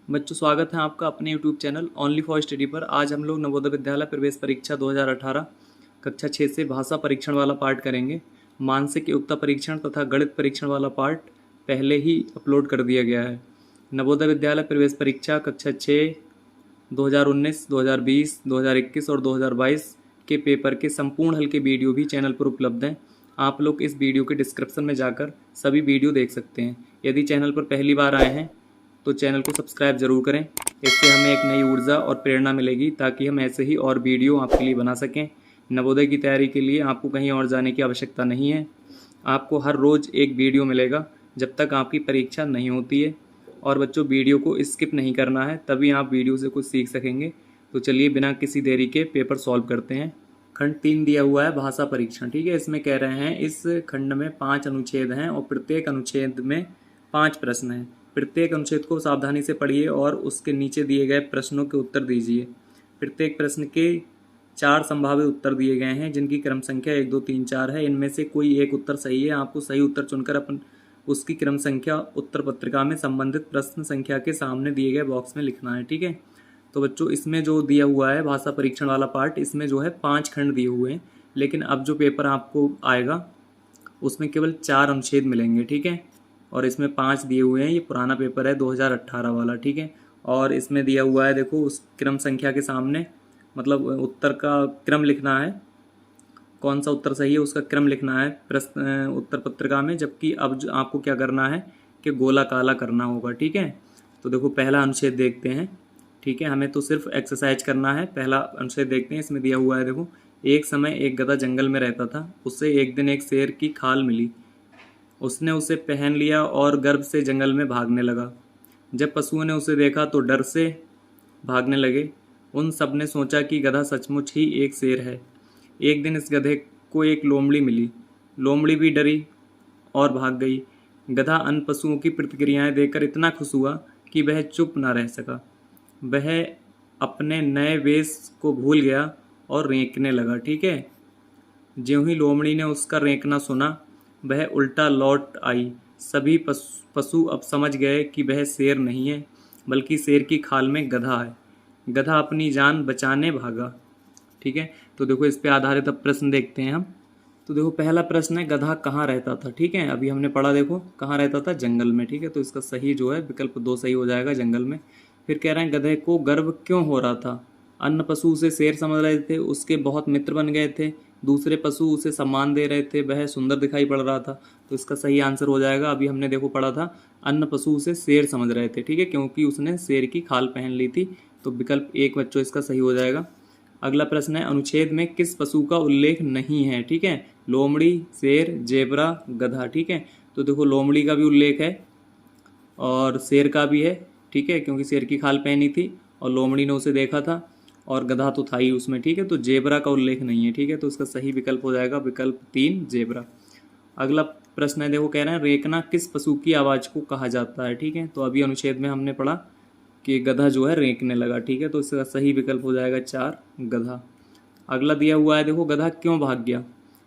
बच्चों, स्वागत है आपका अपने YouTube channel only for study पर। आज हम लोग नवोदय विद्यालय प्रवेश परीक्षा 2018 कक्षा 6 से भाषा परीक्षण वाला पार्ट करेंगे। मानसिक योग्यता परीक्षण तथा गणित परीक्षण वाला पार्ट पहले ही अपलोड कर दिया गया है। नवोदय विद्यालय प्रवेश परीक्षा कक्षा 6 2019, 2020, 2021 और 2022 के पेपर के संपूर्ण हल के वीडियो भी चैनल पर उपलब्ध हैं। आप लोग इस वीडियो के डिस्क्रिप्शन में जाकर सभी वीडियो देख सकते हैं। यदि चैनल पर पहली बार आए हैं तो चैनल को सब्सक्राइब जरूर करें। इससे हमें एक नई ऊर्जा और प्रेरणा मिलेगी ताकि हम ऐसे ही और वीडियो आपके लिए बना सकें। नवोदय की तैयारी के लिए आपको कहीं और जाने की आवश्यकता नहीं है। आपको हर रोज़ एक वीडियो मिलेगा जब तक आपकी परीक्षा नहीं होती है। और बच्चों, वीडियो को स्किप नहीं करना है, तभी आप वीडियो से कुछ सीख सकेंगे। तो चलिए बिना किसी देरी के पेपर सॉल्व करते हैं। खंड 3 दिया हुआ है भाषा परीक्षण। ठीक है, इसमें कह रहे हैं इस खंड में 5 अनुच्छेद हैं और प्रत्येक अनुच्छेद में 5 प्रश्न हैं। प्रत्येक अनुच्छेद को सावधानी से पढ़िए और उसके नीचे दिए गए प्रश्नों के उत्तर दीजिए। प्रत्येक प्रश्न के 4 संभावित उत्तर दिए गए हैं जिनकी क्रम संख्या 1, 2, 3, 4 है। इनमें से कोई एक उत्तर सही है। आपको सही उत्तर चुनकर उसकी क्रम संख्या उत्तर पत्रिका में संबंधित प्रश्न संख्या के सामने दिए गए बॉक्स में लिखना है। ठीक है, तो बच्चों, इसमें जो दिया हुआ है भाषा परीक्षण वाला पार्ट, इसमें जो है 5 खंड दिए हुए हैं, लेकिन अब जो पेपर आपको आएगा उसमें केवल 4 अनुच्छेद मिलेंगे। ठीक है, और इसमें 5 दिए हुए हैं। ये पुराना पेपर है 2018 वाला। ठीक है, और इसमें दिया हुआ है, देखो, उस क्रम संख्या के सामने, मतलब उत्तर का क्रम लिखना है, कौन सा उत्तर सही है उसका क्रम लिखना है प्रश्न उत्तर पत्रिका में। जबकि अब जो आपको क्या करना है कि गोला काला करना होगा। ठीक है, तो देखो पहला अनुच्छेद देखते हैं। ठीक है, हमें तो सिर्फ एक्सरसाइज करना है। पहला अनुच्छेद देखते हैं। इसमें दिया हुआ है, देखो, एक समय एक गधा जंगल में रहता था। उससे एक दिन एक शेर की खाल मिली। उसने उसे पहन लिया और गर्व से जंगल में भागने लगा। जब पशुओं ने उसे देखा तो डर से भागने लगे। उन सब ने सोचा कि गधा सचमुच ही एक शेर है। एक दिन इस गधे को एक लोमड़ी मिली। लोमड़ी भी डरी और भाग गई। गधा अन्य पशुओं की प्रतिक्रियाएं देखकर इतना खुश हुआ कि वह चुप न रह सका। वह अपने नए वेश को भूल गया और रेंकने लगा। ठीक है, ज्यों ही लोमड़ी ने उसका रेंकना सुना, वह उल्टा लौट आई। सभी पशु अब समझ गए कि वह शेर नहीं है, बल्कि शेर की खाल में गधा है। गधा अपनी जान बचाने भागा। ठीक है, तो देखो इस पे आधारित अब प्रश्न देखते हैं हम। तो देखो पहला प्रश्न है, गधा कहाँ रहता था। ठीक है, अभी हमने पढ़ा, देखो कहाँ रहता था, जंगल में। ठीक है, तो इसका सही जो है विकल्प 2 सही हो जाएगा, जंगल में। फिर कह रहे हैं गधे को गर्व क्यों हो रहा था। अन्य पशु उसे शेर समझ रहे थे, उसके बहुत मित्र बन गए थे। दूसरे पशु उसे सम्मान दे रहे थे, वह सुंदर दिखाई पड़ रहा था। तो इसका सही आंसर हो जाएगा, अभी हमने देखो पढ़ा था, अन्य पशु उसे शेर समझ रहे थे। ठीक है, क्योंकि उसने शेर की खाल पहन ली थी। तो विकल्प 1 बच्चों इसका सही हो जाएगा। अगला प्रश्न है, अनुच्छेद में किस पशु का उल्लेख नहीं है। ठीक है, लोमड़ी, शेर, जेबरा, गधा। ठीक है, तो देखो लोमड़ी का भी उल्लेख है और शेर का भी है। ठीक है, क्योंकि शेर की खाल पहनी थी और लोमड़ी ने उसे देखा था, और गधा तो था ही उसमें। ठीक है, तो जेबरा का उल्लेख नहीं है। ठीक है, तो इसका सही विकल्प हो जाएगा विकल्प 3, जेबरा। अगला प्रश्न है, देखो कह रहे हैं रेंकना किस पशु की आवाज़ को कहा जाता है। ठीक है, तो अभी अनुच्छेद में हमने पढ़ा कि गधा जो है रेंकने लगा। ठीक है, तो इसका सही विकल्प हो जाएगा 4, गधा। अगला दिया हुआ है, देखो गधा क्यों भाग गया।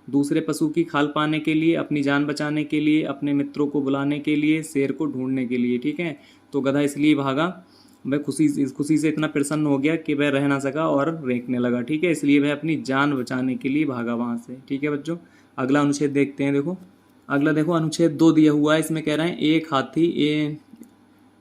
दूसरे पशु की खाल पाने के लिए, अपनी जान बचाने के लिए, अपने मित्रों को बुलाने के लिए, शेर को ढूंढने के लिए। ठीक है, तो गधा इसलिए भागा, वह खुशी से इतना प्रसन्न हो गया कि वह रह ना सका और रेंकने लगा। ठीक है, इसलिए वह अपनी जान बचाने के लिए भागा वहाँ से। ठीक है बच्चों, अगला अनुच्छेद देखते हैं। देखो अगला, देखो अनुच्छेद 2 दिया हुआ है। इसमें कह रहे हैं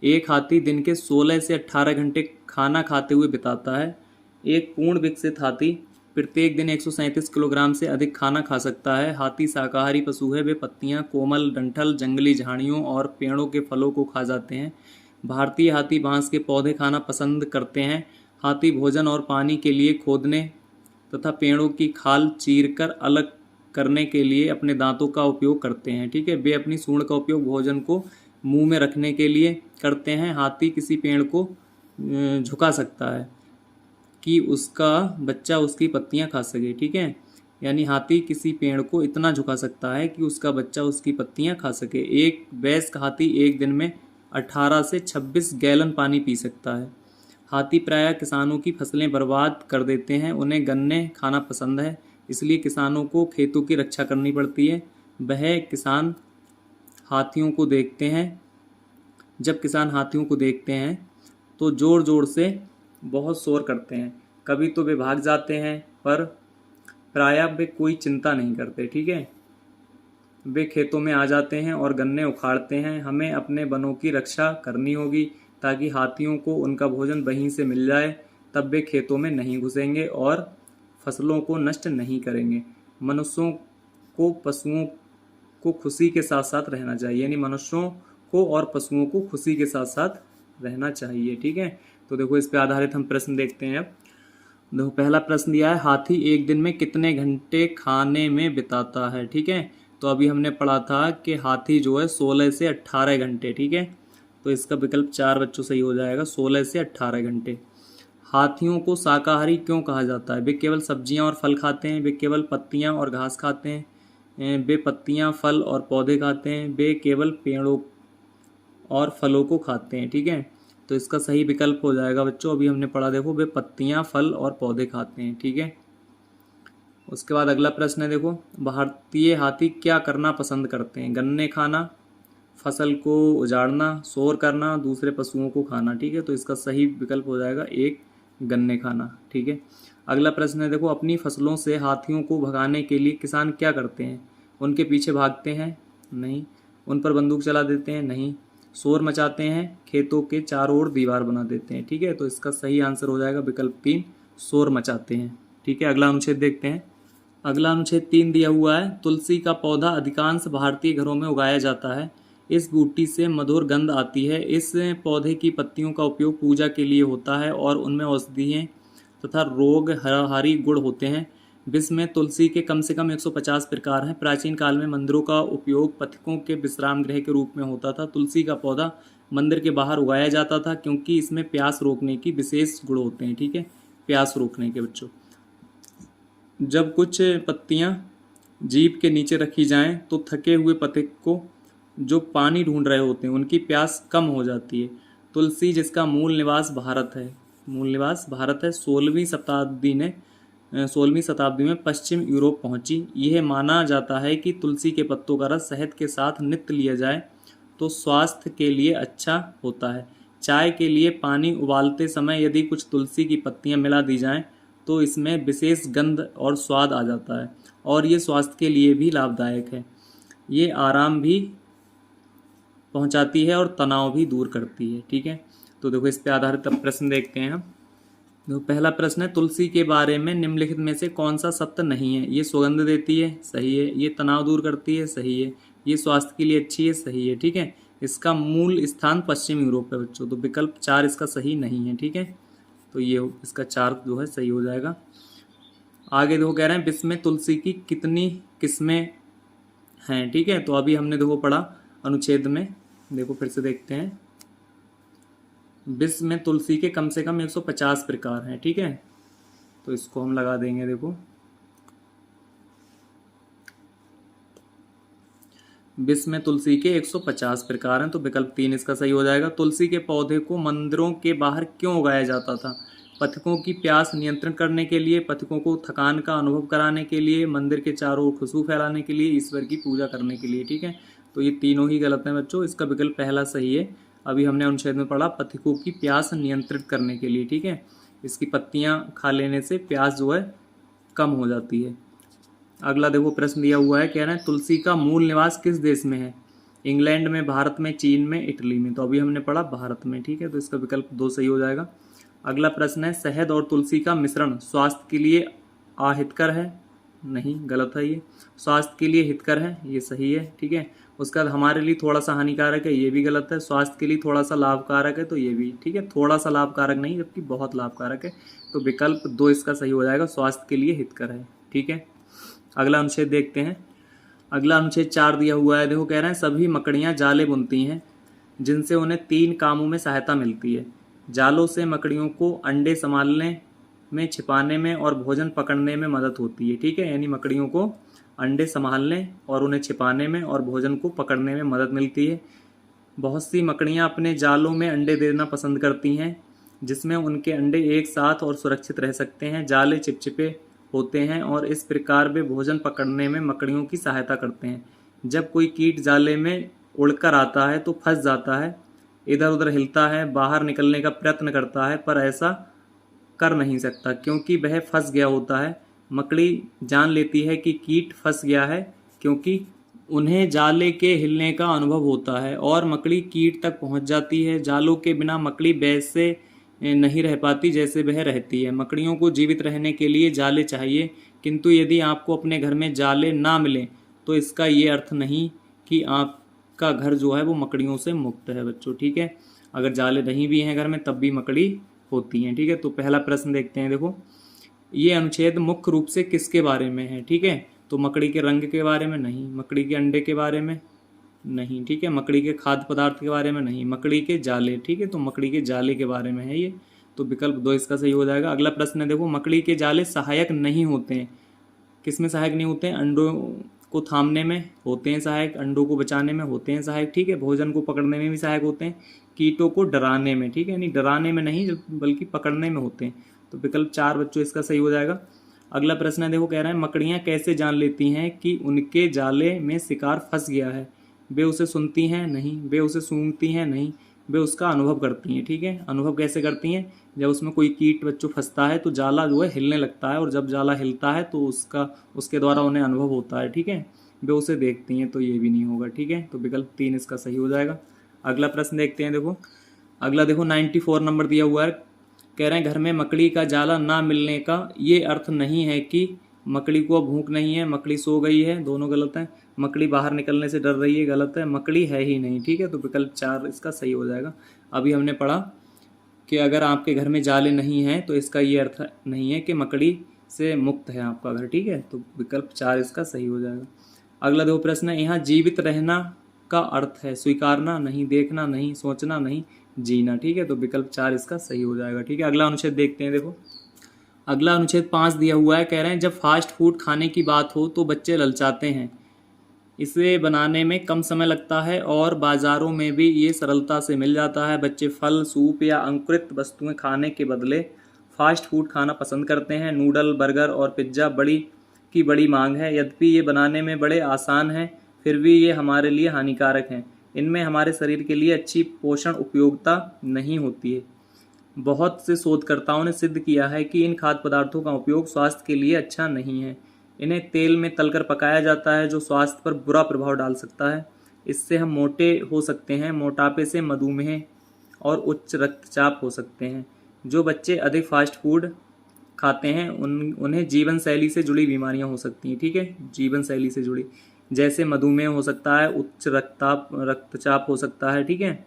एक हाथी दिन के 16 से 18 घंटे खाना खाते हुए बिताता है। एक पूर्ण विकसित हाथी प्रत्येक दिन 137 किलोग्राम से अधिक खाना खा सकता है। हाथी शाकाहारी पशु है। वे पत्तियां, कोमल डंठल, जंगली झाड़ियों और पेड़ों के फलों को खा जाते हैं। भारतीय हाथी बांस के पौधे खाना पसंद करते हैं। हाथी भोजन और पानी के लिए खोदने तथा पेड़ों की खाल चीरकर अलग करने के लिए अपने दांतों का उपयोग करते हैं। ठीक है, वे अपनी सूंड का उपयोग भोजन को मुंह में रखने के लिए करते हैं। हाथी किसी पेड़ को झुका सकता है कि उसका बच्चा उसकी पत्तियां खा सके। ठीक है, यानी हाथी किसी पेड़ को इतना झुका सकता है कि उसका बच्चा उसकी पत्तियां खा सके। एक वयस्क हाथी एक दिन में 18 से 26 गैलन पानी पी सकता है। हाथी प्रायः किसानों की फसलें बर्बाद कर देते हैं। उन्हें गन्ने खाना पसंद है, इसलिए किसानों को खेतों की रक्षा करनी पड़ती है। वह किसान हाथियों को देखते हैं जब किसान हाथियों को देखते हैं तो ज़ोर ज़ोर से बहुत शोर करते हैं। कभी तो वे भाग जाते हैं, पर प्रायः वे कोई चिंता नहीं करते। ठीक है, वे खेतों में आ जाते हैं और गन्ने उखाड़ते हैं। हमें अपने वनों की रक्षा करनी होगी ताकि हाथियों को उनका भोजन वहीं से मिल जाए। तब वे खेतों में नहीं घुसेंगे और फसलों को नष्ट नहीं करेंगे। मनुष्यों को पशुओं को खुशी के साथ साथ रहना चाहिए, यानी मनुष्यों को और पशुओं को खुशी के साथ साथ रहना चाहिए। ठीक है, तो देखो इस पे आधारित हम प्रश्न देखते हैं। अब देखो पहला प्रश्न दिया है, हाथी एक दिन में कितने घंटे खाने में बिताता है। ठीक है, तो अभी हमने पढ़ा था कि हाथी जो है 16 से 18 घंटे। ठीक है, तो इसका विकल्प 4 बच्चों सही हो जाएगा, 16 से 18 घंटे। हाथियों को शाकाहारी क्यों कहा जाता है? वे केवल सब्जियां और फल खाते हैं, वे केवल पत्तियां और घास खाते हैं, वे पत्तियां, फल और पौधे खाते हैं, वे केवल पेड़ों और फलों को खाते हैं। ठीक है, तो इसका सही विकल्प हो जाएगा बच्चों, अभी हमने पढ़ा, देखो वे पत्तियां, फल और पौधे खाते हैं। ठीक है, उसके बाद अगला प्रश्न है, देखो भारतीय हाथी क्या करना पसंद करते हैं? गन्ने खाना, फसल को उजाड़ना, शोर करना, दूसरे पशुओं को खाना। ठीक है, तो इसका सही विकल्प हो जाएगा एक, गन्ने खाना। ठीक है, अगला प्रश्न है, देखो अपनी फसलों से हाथियों को भगाने के लिए किसान क्या करते हैं? उनके पीछे भागते हैं? नहीं। उन पर बंदूक चला देते हैं? नहीं। शोर मचाते हैं? खेतों के चारों ओर दीवार बना देते हैं। ठीक है, तो इसका सही आंसर हो जाएगा विकल्प 3, शोर मचाते हैं। ठीक है, अगला अनुच्छेद देखते हैं। अगला अनुच्छेद 3 दिया हुआ है, तुलसी का पौधा अधिकांश भारतीय घरों में उगाया जाता है। इस बूटी से मधुर गंध आती है। इस पौधे की पत्तियों का उपयोग पूजा के लिए होता है और उनमें औषधीय तथा रोगहारी गुण होते हैं। विश्व में तुलसी के कम से कम 150 प्रकार हैं। प्राचीन काल में मंदिरों का उपयोग पथिकों के विश्राम गृह के रूप में होता था। तुलसी का पौधा मंदिर के बाहर उगाया जाता था क्योंकि इसमें प्यास रोकने की विशेष गुण होते हैं। ठीक है, प्यास रोकने के बच्चों। जब कुछ पत्तियां जीभ के नीचे रखी जाएं तो थके हुए पथिक को जो पानी ढूंढ रहे होते हैं उनकी प्यास कम हो जाती है। तुलसी जिसका मूल निवास भारत है, 16वीं शताब्दी में पश्चिम यूरोप पहुंची। यह माना जाता है कि तुलसी के पत्तों का रस शहद के साथ नित्य लिया जाए तो स्वास्थ्य के लिए अच्छा होता है। चाय के लिए पानी उबालते समय यदि कुछ तुलसी की पत्तियां मिला दी जाएं तो इसमें विशेष गंध और स्वाद आ जाता है और ये स्वास्थ्य के लिए भी लाभदायक है। ये आराम भी पहुंचाती है और तनाव भी दूर करती है। ठीक है, तो देखो इस पे आधारित अब प्रश्न देखते हैं हम। देखो पहला प्रश्न है, तुलसी के बारे में निम्नलिखित में से कौन सा सत्य नहीं है? ये सुगंध देती है, सही है। ये तनाव दूर करती है, सही है। ये स्वास्थ्य के लिए अच्छी है, सही है। ठीक है, इसका मूल स्थान पश्चिम यूरोप है बच्चों, तो विकल्प 4 इसका सही नहीं है। ठीक है, तो ये इसका 4 जो है सही हो जाएगा। आगे देखो कह रहे हैं विश्व में तुलसी की कितनी किस्में हैं? ठीक है, तो अभी हमने देखो पढ़ा अनुच्छेद में, देखो फिर से देखते हैं। विश्व में तुलसी के कम से कम 150 प्रकार हैं। ठीक है, तो इसको हम लगा देंगे। देखो विश्व में तुलसी के 150 प्रकार हैं, तो विकल्प 3 इसका सही हो जाएगा। तुलसी के पौधे को मंदिरों के बाहर क्यों उगाया जाता था? पथिकों की प्यास नियंत्रण करने के लिए, पथिकों को थकान का अनुभव कराने के लिए, मंदिर के चारों ओर खुशबू फैलाने के लिए, ईश्वर की पूजा करने के लिए। ठीक है, तो ये तीनों ही गलत हैं बच्चों, इसका विकल्प पहला सही है। अभी हमने अनुच्छेद में पढ़ा पथिकों की प्यास नियंत्रित करने के लिए। ठीक है, इसकी पत्तियां खा लेने से प्यास जो है कम हो जाती है। अगला देखो प्रश्न दिया हुआ है, कह रहे हैं तुलसी का मूल निवास किस देश में है? इंग्लैंड में, भारत में, चीन में, इटली में। तो अभी हमने पढ़ा भारत में। ठीक है, तो इसका विकल्प 2 सही हो जाएगा। अगला प्रश्न है, शहद और तुलसी का मिश्रण स्वास्थ्य के लिए अहितकर है? नहीं, गलत है। ये स्वास्थ्य के लिए हितकर है, ये सही है। ठीक है, उसके बाद हमारे लिए थोड़ा सा हानिकारक है, ये भी गलत है। स्वास्थ्य के लिए थोड़ा सा लाभकारक है, तो ये भी ठीक है, थोड़ा सा लाभकारक नहीं जबकि बहुत लाभकारक है, तो विकल्प 2 इसका सही हो जाएगा, स्वास्थ्य के लिए हितकर है। ठीक है, अगला अनुच्छेद देखते हैं। अगला अनुच्छेद 4 दिया हुआ है, देखो कह रहे हैं सभी मकड़ियाँ जाले बुनती हैं जिनसे उन्हें 3 कामों में सहायता मिलती है। जालों से मकड़ियों को अंडे संभालने में, छिपाने में और भोजन पकड़ने में मदद होती है। ठीक है, यानी मकड़ियों को अंडे संभालने और उन्हें छिपाने में और भोजन को पकड़ने में मदद मिलती है। बहुत सी मकड़ियाँ अपने जालों में अंडे देना पसंद करती हैं जिसमें उनके अंडे एक साथ और सुरक्षित रह सकते हैं। जाले चिपचिपे होते हैं और इस प्रकार वे भोजन पकड़ने में मकड़ियों की सहायता करते हैं। जब कोई कीट जाले में उड़कर आता है तो फंस जाता है, इधर उधर हिलता है, बाहर निकलने का प्रयत्न करता है, पर ऐसा कर नहीं सकता क्योंकि वह फंस गया होता है। मकड़ी जान लेती है कि कीट फंस गया है क्योंकि उन्हें जाले के हिलने का अनुभव होता है और मकड़ी कीट तक पहुंच जाती है। जालों के बिना मकड़ी वैसे नहीं रह पाती जैसे वह रहती है। मकड़ियों को जीवित रहने के लिए जाले चाहिए, किंतु यदि आपको अपने घर में जाले ना मिले तो इसका ये अर्थ नहीं कि आपका घर जो है वो मकड़ियों से मुक्त है बच्चों। ठीक है, अगर जाले नहीं भी हैं घर में तब भी मकड़ी होती हैं। ठीक है, तो पहला प्रश्न देखते हैं। देखो, ये अनुच्छेद मुख्य रूप से किसके बारे में है? ठीक है, तो मकड़ी के रंग के बारे में नहीं, मकड़ी के अंडे के बारे में नहीं, ठीक है, मकड़ी के खाद्य पदार्थ के बारे में नहीं, मकड़ी के जाले। ठीक है, तो मकड़ी के जाले के बारे में है ये, तो विकल्प 2 इसका सही हो जाएगा। अगला प्रश्न है, देखो, मकड़ी के जाले सहायक नहीं होते हैं। किस में सहायक नहीं होते हैं? अंडों को थामने में होते हैं सहायक, अंडों को बचाने में होते हैं सहायक, ठीक है, भोजन को पकड़ने में भी सहायक होते हैं, कीटों को डराने में, ठीक है, नहीं डराने में नहीं बल्कि पकड़ने में होते हैं, तो विकल्प 4 बच्चों इसका सही हो जाएगा। अगला प्रश्न है, देखो, कह रहे हैं मकड़ियाँ कैसे जान लेती हैं कि उनके जाले में शिकार फंस गया है? वे उसे सुनती हैं? नहीं। वे उसे सूंघती हैं? नहीं। वे उसका अनुभव करती हैं। ठीक है, अनुभव कैसे करती हैं? जब उसमें कोई कीट बच्चों फंसता है तो जाला जो है हिलने लगता है, और जब जाला हिलता है तो उसके द्वारा उन्हें अनुभव होता है। ठीक है, वे उसे देखती हैं, तो ये भी नहीं होगा। ठीक है, तो विकल्प 3 इसका सही हो जाएगा। अगला प्रश्न देखते हैं। देखो, अगला देखो 94 नंबर दिया हुआ है। कह रहे हैं घर में मकड़ी का जाला ना मिलने का ये अर्थ नहीं है कि मकड़ी को भूख नहीं है, मकड़ी सो गई है, दोनों गलत हैं। मकड़ी बाहर निकलने से डर रही है, गलत है। मकड़ी है ही नहीं। ठीक है, तो विकल्प 4 इसका सही हो जाएगा। अभी हमने पढ़ा कि अगर आपके घर में जाले नहीं हैं तो इसका ये अर्थ नहीं है कि मकड़ी से मुक्त है आपका घर। ठीक है, तो विकल्प 4 इसका सही हो जाएगा। अगला दो प्रश्न है, यहाँ जीवित रहना का अर्थ है स्वीकारना नहीं, देखना नहीं, सोचना नहीं, जीना। ठीक है, तो विकल्प 4 इसका सही हो जाएगा। ठीक है, अगला अनुच्छेद देखते हैं। देखो, अगला अनुच्छेद 5 दिया हुआ है। कह रहे हैं जब फास्ट फूड खाने की बात हो तो बच्चे ललचाते हैं। इसे बनाने में कम समय लगता है और बाज़ारों में भी ये सरलता से मिल जाता है। बच्चे फल, सूप या अंकुरित वस्तुएं खाने के बदले फास्ट फूड खाना पसंद करते हैं। नूडल, बर्गर और पिज्ज़ा बड़ी मांग है। यद्यपि ये बनाने में बड़े आसान हैं, फिर भी ये हमारे लिए हानिकारक हैं। इनमें हमारे शरीर के लिए अच्छी पोषण उपयोगिता नहीं होती है। बहुत से शोधकर्ताओं ने सिद्ध किया है कि इन खाद्य पदार्थों का उपयोग स्वास्थ्य के लिए अच्छा नहीं है। इन्हें तेल में तलकर पकाया जाता है जो स्वास्थ्य पर बुरा प्रभाव डाल सकता है। इससे हम मोटे हो सकते हैं। मोटापे से मधुमेह और उच्च रक्तचाप हो सकते हैं। जो बच्चे अधिक फास्ट फूड खाते हैं उन्हें जीवन शैली से जुड़ी बीमारियां हो सकती हैं। ठीक है, जीवन शैली से जुड़ी, जैसे मधुमेह हो सकता है, उच्च रक्तचाप हो सकता है। ठीक है,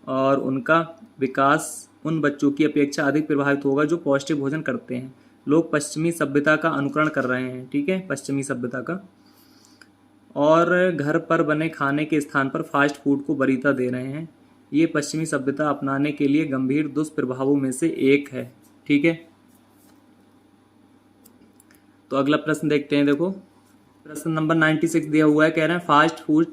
और उनका विकास उन बच्चों की अपेक्षा अधिक प्रभावित होगा जो पौष्टिक भोजन करते हैं। लोग पश्चिमी सभ्यता का अनुकरण कर रहे हैं। ठीक है, पश्चिमी सभ्यता का, और घर पर बने खाने के स्थान पर फास्ट फूड को वरीयता दे रहे हैं। ये पश्चिमी सभ्यता अपनाने के लिए गंभीर दुष्प्रभावों में से एक है। ठीक है, तो अगला प्रश्न देखते हैं। देखो, प्रश्न नंबर 96 दिया हुआ है। कह रहे हैं फास्ट फूड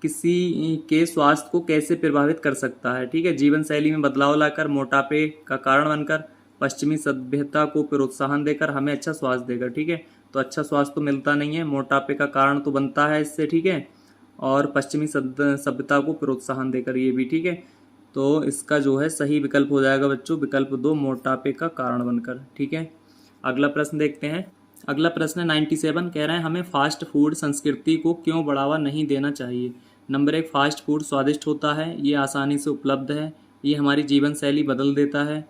किसी के स्वास्थ्य को कैसे प्रभावित कर सकता है? ठीक है, जीवन शैली में बदलाव लाकर, मोटापे का कारण बनकर, पश्चिमी सभ्यता को प्रोत्साहन देकर, हमें अच्छा स्वास्थ्य देगा। ठीक है, तो अच्छा स्वास्थ्य तो मिलता नहीं है, मोटापे का कारण तो बनता है इससे। ठीक है, और पश्चिमी सभ्यता को प्रोत्साहन देकर, ये भी। ठीक है, तो इसका जो है सही विकल्प हो जाएगा बच्चों विकल्प 2, मोटापे का कारण बनकर। ठीक है, अगला प्रश्न देखते हैं। अगला प्रश्न है 97। कह रहे हैं हमें फास्ट फूड संस्कृति को क्यों बढ़ावा नहीं देना चाहिए? नंबर 1, फास्ट फूड स्वादिष्ट होता है, ये आसानी से उपलब्ध है, ये हमारी जीवन शैली बदल देता है,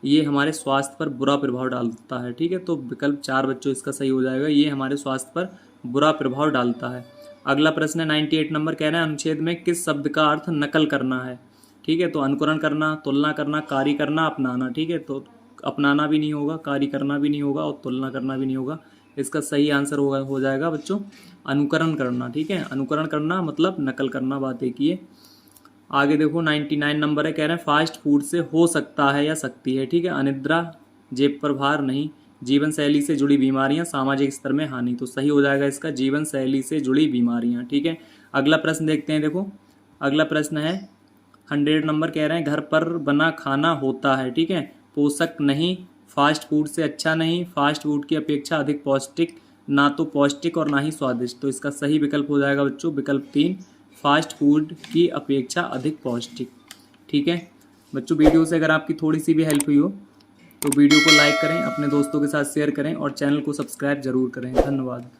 ये हमारे स्वास्थ्य पर बुरा प्रभाव डालता है। ठीक है, तो विकल्प 4 बच्चों इसका सही हो जाएगा, ये हमारे स्वास्थ्य पर बुरा प्रभाव डालता है। अगला प्रश्न है 98 नंबर। कह रहे हैं अनुच्छेद में किस शब्द का अर्थ नकल करना है? ठीक है, तो अनुकरण करना, तुलना करना, कार्य करना, अपनाना। ठीक है, तो अपनाना भी नहीं होगा, कार्य करना भी नहीं होगा, और तुलना करना भी नहीं होगा। इसका सही आंसर हो जाएगा बच्चों अनुकरण करना। ठीक है, अनुकरण करना मतलब नकल करना, बात एक ही है। आगे देखो 99 नंबर है। कह रहे हैं फास्ट फूड से हो सकता है या सकती है? ठीक है, अनिद्रा, जेब पर भार नहीं, जीवन शैली से जुड़ी बीमारियां, सामाजिक स्तर में हानि। तो सही हो जाएगा इसका जीवन शैली से जुड़ी बीमारियां। ठीक है, अगला प्रश्न देखते हैं। देखो, अगला प्रश्न है 100 नंबर। कह रहे हैं घर पर बना खाना होता है, ठीक है, पोषक नहीं, फास्ट फूड से अच्छा नहीं, फास्ट फूड की अपेक्षा अधिक पौष्टिक, ना तो पौष्टिक और ना ही स्वादिष्ट। तो इसका सही विकल्प हो जाएगा बच्चों विकल्प 3, फास्ट फूड की अपेक्षा अधिक पौष्टिक। ठीक है बच्चों, वीडियो से अगर आपकी थोड़ी सी भी हेल्प हुई हो तो वीडियो को लाइक करें, अपने दोस्तों के साथ शेयर करें और चैनल को सब्सक्राइब जरूर करें। धन्यवाद।